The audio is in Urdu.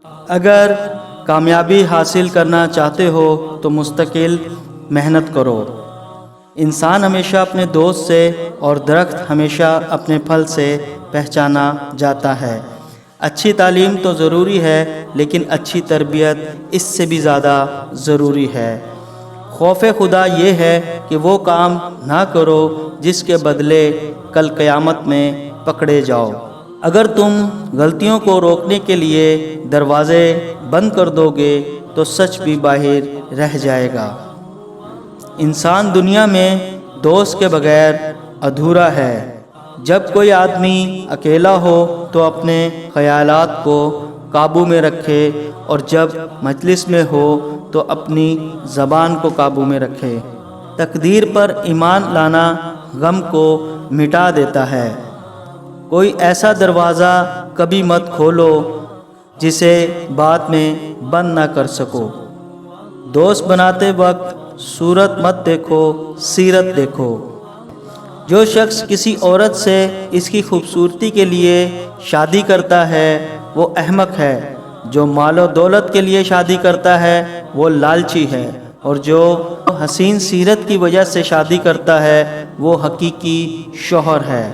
اگر کامیابی حاصل کرنا چاہتے ہو تو مستقل محنت کرو۔ انسان ہمیشہ اپنے دوست سے اور درخت ہمیشہ اپنے پھل سے پہچانا جاتا ہے۔ اچھی تعلیم تو ضروری ہے، لیکن اچھی تربیت اس سے بھی زیادہ ضروری ہے۔ خوف خدا یہ ہے کہ وہ کام نہ کرو جس کے بدلے کل قیامت میں پکڑے جاؤ۔ اگر تم غلطیوں کو روکنے کے لیے دروازے بند کر دو گے تو سچ بھی باہر رہ جائے گا۔ انسان دنیا میں دوست کے بغیر ادھورا ہے۔ جب کوئی آدمی اکیلا ہو تو اپنے خیالات کو قابو میں رکھے، اور جب مجلس میں ہو تو اپنی زبان کو قابو میں رکھے۔ تقدیر پر ایمان لانا غم کو مٹا دیتا ہے۔ کوئی ایسا دروازہ کبھی مت کھولو جسے بعد میں بند نہ کر سکو۔ دوست بناتے وقت صورت مت دیکھو، سیرت دیکھو۔ جو شخص کسی عورت سے اس کی خوبصورتی کے لیے شادی کرتا ہے وہ احمق ہے۔ جو مال و دولت کے لیے شادی کرتا ہے وہ لالچی ہے، اور جو حسین سیرت کی وجہ سے شادی کرتا ہے وہ حقیقی شوہر ہے۔